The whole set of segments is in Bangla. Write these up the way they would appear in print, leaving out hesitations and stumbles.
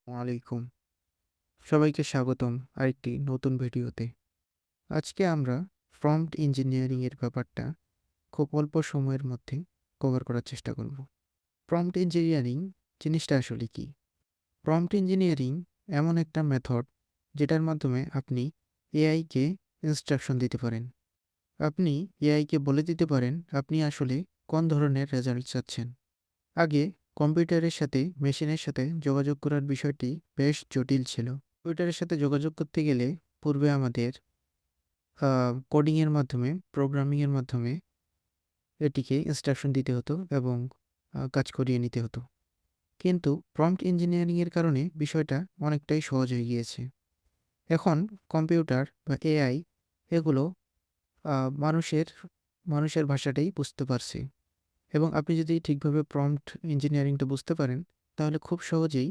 ওয়ালাইকুম। সবাইকে স্বাগতম আরেকটি নতুন ভিডিওতে। আজকে আমরা প্রম্পট ইঞ্জিনিয়ারিং এর ব্যাপারটা খুব অল্প সময়ের মধ্যে কভার করার চেষ্টা করব। প্রম্পট ইঞ্জিনিয়ারিং জিনিসটা আসলে কি? প্রম্পট ইঞ্জিনিয়ারিং এমন একটা মেথড যেটার মাধ্যমে আপনি এআইকে ইনস্ট্রাকশন দিতে পারেন। আপনি এআইকে বলে দিতে পারেন আপনি আসলে কোন ধরনের রেজাল্ট চাচ্ছেন। আগে কম্পিউটারের সাথে মেশিনের সাথে যোগাযোগ করার বিষয়টি বেশ জটিল ছিল। কম্পিউটারের সাথে যোগাযোগ করতে গেলে পূর্বে আমাদের কোডিংয়ের মাধ্যমে, প্রোগ্রামিংয়ের মাধ্যমে এটিকে ইনস্ট্রাকশন দিতে হতো এবং কাজ করিয়ে নিতে হতো। কিন্তু প্রম্পট ইঞ্জিনিয়ারিংয়ের কারণে বিষয়টা অনেকটাই সহজ হয়ে গিয়েছে। এখন কম্পিউটার বা এআই এগুলো আ মানুষের মানুষের ভাষাটাই বুঝতে পারছে এবং আপনি যদি ঠিকভাবে প্রম্পট ইঞ্জিনিয়ারিংটা বুঝতে পারেন, তাহলে খুব সহজেই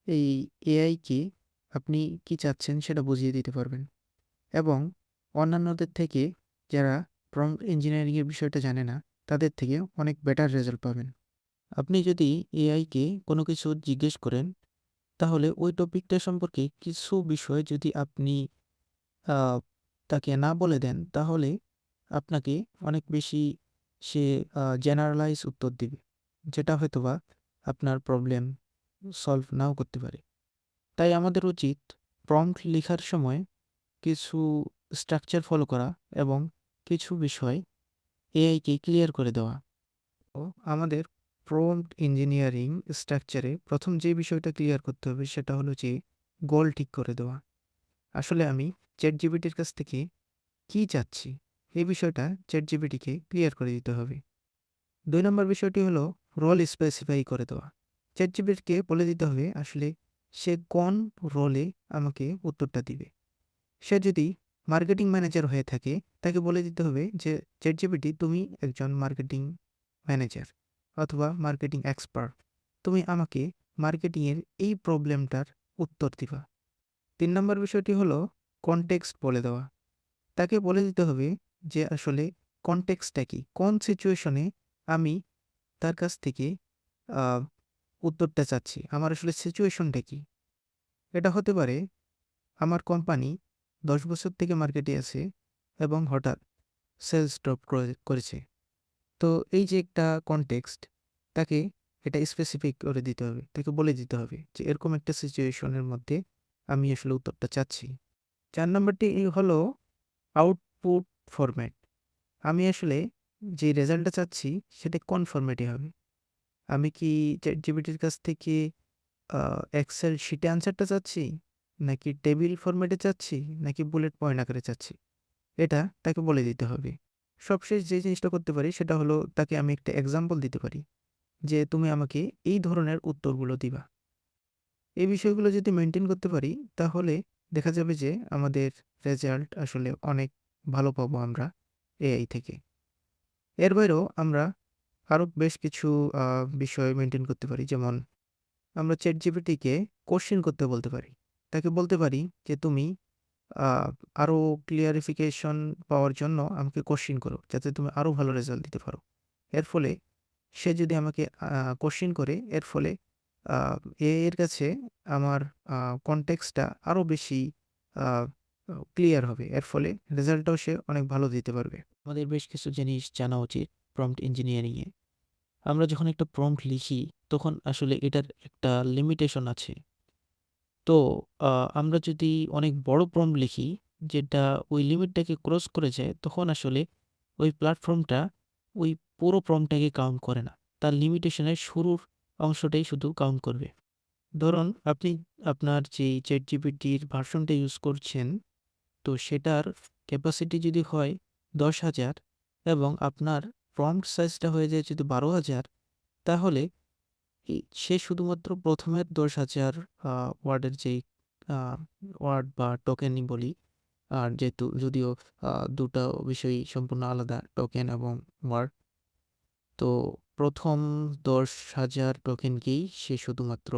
এই এআইকে আপনি কি চাচ্ছেন সেটা বুঝিয়ে দিতে পারবেন এবং অন্যান্যদের থেকে যারা প্রম্পট ইঞ্জিনিয়ারিং এর বিষয়টা জানে না, তাদের থেকে অনেক বেটার রেজাল্ট পাবেন। আপনি যদি এআইকে কোনো কিছু জিজ্ঞেস করেন, তাহলে ওই টপিকটা সম্পর্কে কিছু বিষয় যদি আপনি আ তাকে না বলে দেন, তাহলে আপনাকে অনেক বেশি সে জেনারালাইজ উত্তর দিবে। যেটা হয়তোবা আপনার প্রবলেম সলভ নাও করতে পারে। তাই আমাদের উচিত প্রম্পট লিখার সময় কিছু স্ট্রাকচার ফলো করা এবং কিছু বিষয় এআইকে ক্লিয়ার করে দেওয়া। তো আমাদের প্রম্পট ইঞ্জিনিয়ারিং স্ট্রাকচারে প্রথম যে বিষয়টা ক্লিয়ার করতে হবে সেটা হলো যে গোল ঠিক করে দেওয়া। আসলে আমি চ্যাটজিপিটির কাছ থেকে কী চাচ্ছি? এই বিষয়টা চ্যাটজিপিটিকে ক্লিয়ার করে দিতে হবে। ২ নম্বর বিষয়টি হলো রোল স্পেসিফাই করে দেওয়া। চ্যাটজিপিটিকে বলে দিতে হবে আসলে সে কোন রোলে আমাকে উত্তরটা দিবে। সে যদি মার্কেটিং ম্যানেজার হয়ে থাকে, তাকে বলে দিতে হবে যে, "চ্যাটজিপিটি তুমি একজন মার্কেটিং ম্যানেজার অথবা মার্কেটিং এক্সপার্ট। তুমি আমাকে মার্কেটিংয়ের এই প্রবলেমটার উত্তর দিবা।" ৩ নম্বর বিষয়টি হলো কনটেক্সট বলে দেওয়া। তাকে বলে দিতে হবে যে আসলে কনটেক্সটটা কি? কোন সিচুয়েশনে আমি তার কাছ থেকে আ উত্তরটা চাচ্ছি। আমার আসলে সিচুয়েশনটা কি? এটা হতে পারে আমার কোম্পানি ১০ বছর থেকে মার্কেটে আছে এবং হঠাৎ সেলস ড্রপ করেছে। তো এই যে একটা কনটেক্সট, তাকে এটা স্পেসিফিক করে দিতে হবে। তাকে বলে দিতে হবে যে এরকম একটা সিচুয়েশনের মধ্যে আমি আসলে উত্তরটা চাচ্ছি। ৪ নাম্বারটি হলো আউটপুট ফরম্যাট। আমি আসলে যে রেজাল্টটা চাচ্ছি সেটা কোন ফরম্যাটে হবে? আমি কি ChatGPT-র কাছ থেকে আ এক্সেল শিটে আনসারটা চাচ্ছি? নাকি টেবিল ফরম্যাটে চাচ্ছি? নাকি বুলেট পয়েন্ট আকারে চাচ্ছি? এটা তাকে বলে দিতে হবে। সবশেষ যে জিনিসটা করতে পারি সেটা হলো তাকে আমি একটা এক্সাম্পল দিতে পারি যে, "তুমি আমাকে এই ধরনের উত্তরগুলো দিবা।" এই বিষয়গুলো যদি মেইনটেইন করতে পারি তাহলে দেখা যাবে যে আমাদের রেজাল্ট আসলে অনেক ভালো পাবো আমরা এআই থেকে। এর বাইরেও আমরা আরো বেশ কিছু আ বিষয় মেইনটেইন করতে পারি। যেমন আমরা ChatGPT-কে কোয়েশ্চেন করতে বলতে পারি। তাকে বলতে পারি যে, "তুমি আ আরো ক্লিয়ারিফিকেশন পাওয়ার জন্য আমাকে কোয়েশ্চেন করো। যাতে তুমি আরো ভালো রেজাল্ট দিতে পারো।" এর ফলে সে যদি আমাকে কোয়েশ্চেন করে এর ফলে আ এআই এর কাছে আমার আ কনটেক্সটটা আরো বেশি আ ক্লিয়ার হবে। এর ফলে রেজাল্টটাও সে অনেক ভালো দিতে পারবে। আমাদের বেশ কিছু জিনিস জানা উচিত প্রম্পট ইঞ্জিনিয়ারিং এ। আমরা যখন একটা প্রম্পট লিখি তখন আসলে এটার একটা লিমিটেশন আছে। তো আ আমরা যদি অনেক বড় প্রম্পট লিখি যেটা ওই লিমিটটাকে ক্রস করে যায়, তখন আসলে ওই প্ল্যাটফর্মটা ওই পুরো প্রম্পটটাকে কাউন্ট করে না। তার লিমিটেশনের শুরুর অংশটাই শুধু কাউন্ট করবে। ধরুন আপনি আপনার যেই ChatGPT-র ভার্সনটা ইউজ করছেন, তো সেটার ক্যাপাসিটি যদি হয় ১০,০০০ এবং আপনার প্রম্পট সাইজটা হয়ে যায় যদি ১২,০০০, তাহলে সে শুধুমাত্র ১ম এর ১০,০০০ আ ওয়ার্ডের যেই আ ওয়ার্ড বা টোকেনই বলি, আর যেহেতু যদিও ২ টা বিষয়ই সম্পূর্ণ আলাদা টোকেন এবং ওয়ার্ড। তো ১ম ১০,০০০ টোকেনকেই সে শুধুমাত্র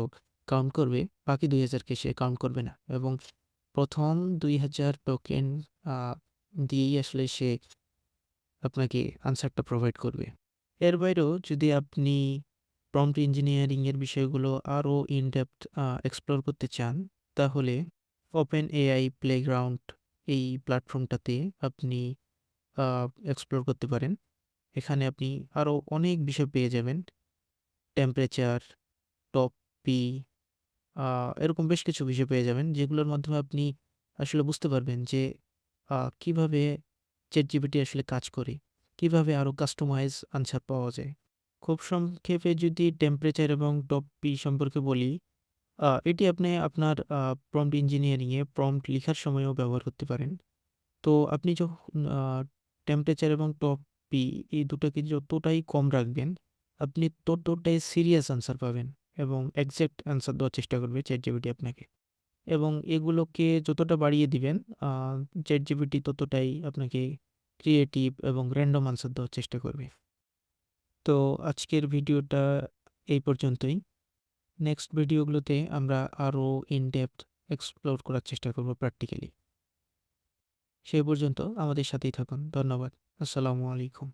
কাউন্ট করবে। বাকি ২,০০০ কে সে কাউন্ট করবে না এবং ১ম ২,০০০ টোকেন আ দিয়েই আসলে সে আপনাকে আনসারটা প্রোভাইড করবে। এর বাইরেও যদি আপনি প্রম্পট ইঞ্জিনিয়ারিং এর বিষয়গুলো আরও ইন ডেপথ এক্সপ্লোর করতে চান, তাহলে ওপেন এআই প্লেগ্রাউন্ড এই প্ল্যাটফর্মটাতে আপনি এক্সপ্লোর করতে পারেন। এখানে আপনি আরও অনেক বিষয় পেয়ে যাবেন। টেম্পারেচার, টপ পি, এরকম বেশ কিছু বিষয় পেয়ে যাবেন, যেগুলোর মাধ্যমে আপনি আসলে বুঝতে পারবেন যে কিভাবে চ্যাটজিপিটি আসলে কাজ করে, কিভাবে আরও কাস্টমাইজ আনসার পাওয়া যায়। খুব সংক্ষেপে যদি টেম্পারেচার এবং টপ পি সম্পর্কে বলি, এটি আপনি আপনার প্রম্পট ইঞ্জিনিয়ারিংয়ে প্রম্পট লেখার সময়ও ব্যবহার করতে পারেন। তো আপনি যখন টেম্পারেচার এবং টপ পি এই দুটোকে যতটাই কম রাখবেন, আপনি ততটাই সিরিয়াস আনসার পাবেন এবং এক্সাক্ট আনসার দেওয়ার চেষ্টা করবে চ্যাটজিপিটি আপনাকে। এবং এগুলোকে যতটা বাড়িয়ে দিবেন, চ্যাটজিপিটি ততটাই আপনাকে ক্রিয়েটিভ এবং র্যান্ডম আনসার দেওয়ার চেষ্টা করবে। তো আজকের ভিডিওটা এই পর্যন্তই। নেক্সট ভিডিওগুলোতে আমরা আরও ইন ডেপথ এক্সপ্লোর করার চেষ্টা করব প্র্যাকটিক্যালি। সেই পর্যন্ত আমাদের সাথেই থাকুন। ধন্যবাদ। আসসালামু আলাইকুম।